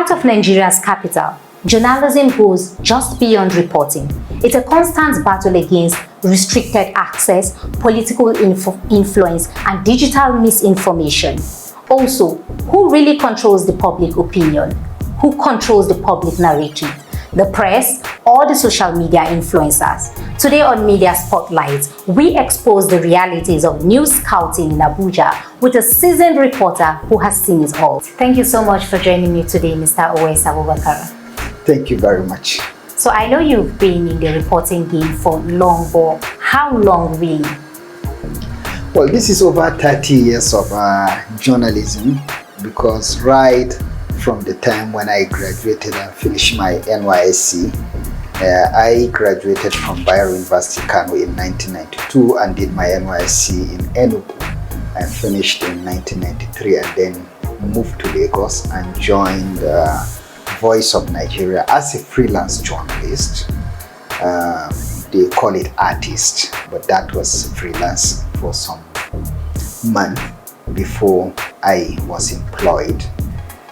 heart of Nigeria's capital, journalism goes just beyond reporting. It's a constant battle against restricted access, political influence, and digital misinformation. Also, who really controls the public opinion? Who controls the public narrative? The press or the social media influencers? Today on Media Spotlight, we expose the realities of news scouting in Abuja with a seasoned reporter who has seen it all. Thank you so much for joining me today, Mr. Owais Abubakar. Thank you very much. So I know you've been in the reporting game for long, but how long really? Well, this is over 30 years of journalism, because right from the time when I graduated and finished my NYSC, I graduated from Bayero University, Kano in 1992 and did my NYSC in Enugu. I finished in 1993 and then moved to Lagos and joined Voice of Nigeria as a freelance journalist. They call it artist, but that was freelance for some months before I was employed.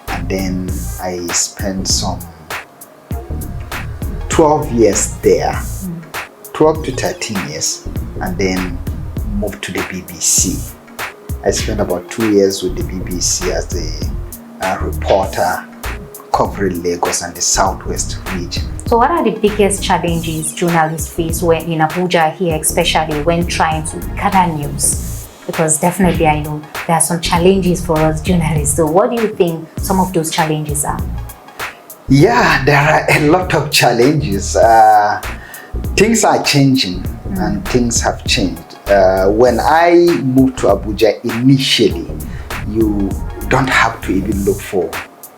And then I spent some 12 years there, 12 to 13 years, and then moved to the BBC. I spent about 2 years with the BBC as the reporter covering Lagos and the Southwest region. So what are the biggest challenges journalists face when in Abuja here, especially when trying to gather news? Because definitely I know there are some challenges for us journalists. So what do you think some of those challenges are? Yeah, there are a lot of challenges. Things are changing and things have changed. When I moved to Abuja initially, you don't have to even look for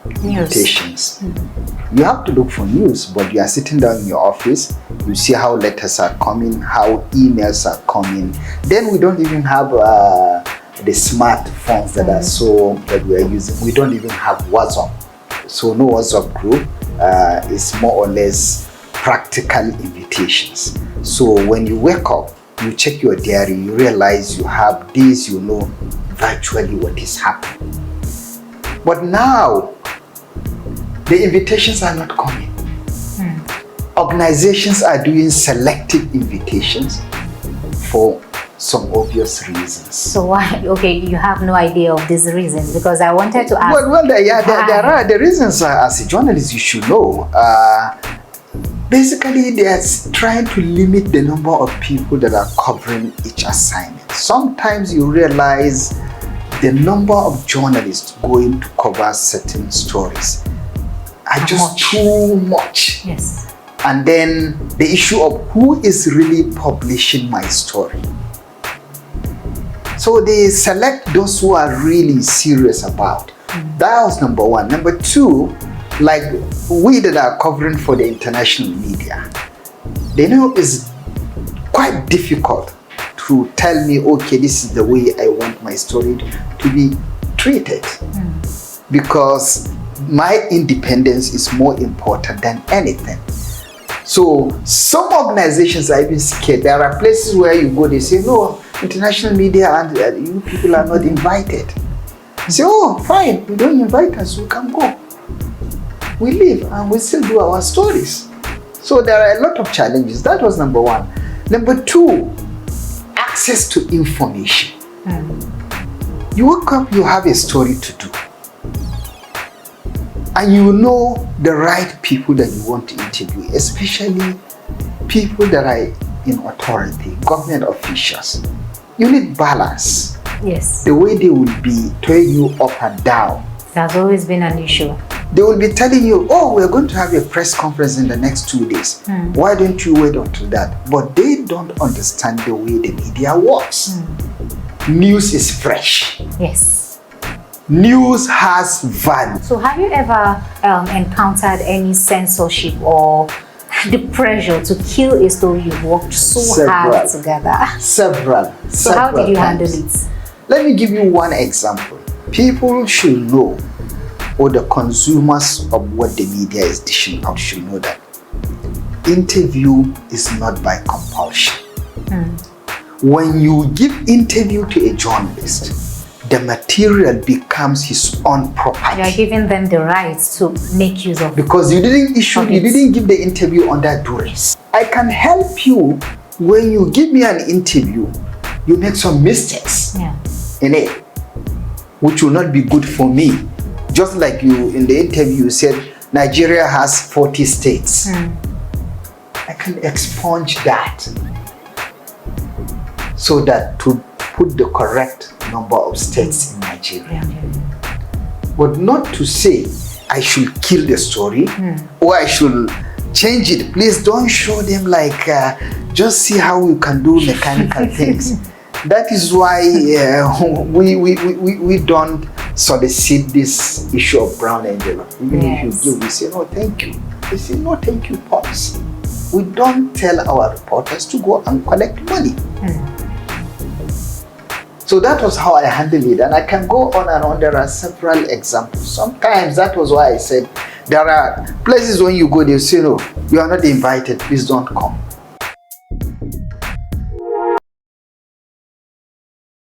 invitations. You have to look for news, but you are sitting down in your office, you see how letters are coming, how emails are coming. Then we don't even have the smartphones that we are using. We don't even have WhatsApp. So no WhatsApp group. It's more or less practical invitations. So when you wake up, you check your diary, you realize you have days you know virtually what is happening. But now, the invitations are not coming. Organizations are doing selective invitations for some obvious reasons. So why? Okay, you have no idea of these reasons, because I wanted to ask. Well, there are the reasons. As a journalist, you should know. Basically, they are trying to limit the number of people that are covering each assignment. Sometimes you realize the number of journalists going to cover certain stories are just too much. Yes. And then the issue of who is really publishing my story. So they select those who are really serious about. That was number one. Number two, like we that are covering for the international media, they know it's quite difficult to tell me, okay, this is the way I want my story to be treated. Because my independence is more important than anything. So some organizations are even scared. There are places where you go, they say, no, international media and you people are not invited. You say, oh, fine, you don't invite us, we can go. We leave and we still do our stories. So there are a lot of challenges. That was number one. Number two, access to information. You wake up, you have a story to do. And you know the right people that you want to interview, especially people that are in authority, government officials. You need balance. Yes. The way they will be telling you up and down. That's always been an issue. They will be telling you, oh, we're going to have a press conference in the next 2 days. Why don't you wait until that? But they don't understand the way the media works. News is fresh. Yes. News has value. So have you ever encountered any censorship or the pressure to kill a story you've worked so hard together? Several. So how did you handle it? Let me give you one example. People should know, or the consumers of what the media is dishing out should know, that interview is not by compulsion. When you give interview to a journalist, the material becomes his own property. You are giving them the rights to make use of it. Because you didn't give the interview under duress. I can help you when you give me an interview, you make some mistakes in it, which will not be good for me. Just like you in the interview said, Nigeria has 40 states. I can expunge that so that to put the correct number of states in Nigeria. But not to say I should kill the story or I should change it. Please don't show them like just see how you can do mechanical things. That is why we don't solicit this issue of brown envelope. Even if you give, we say no thank you. They say no thank you policy. We don't tell our reporters to go and collect money. So that was how I handled it, and I can go on and on. There are several examples. Sometimes that was why I said there are places when you go, they say no, you are not invited, please don't come.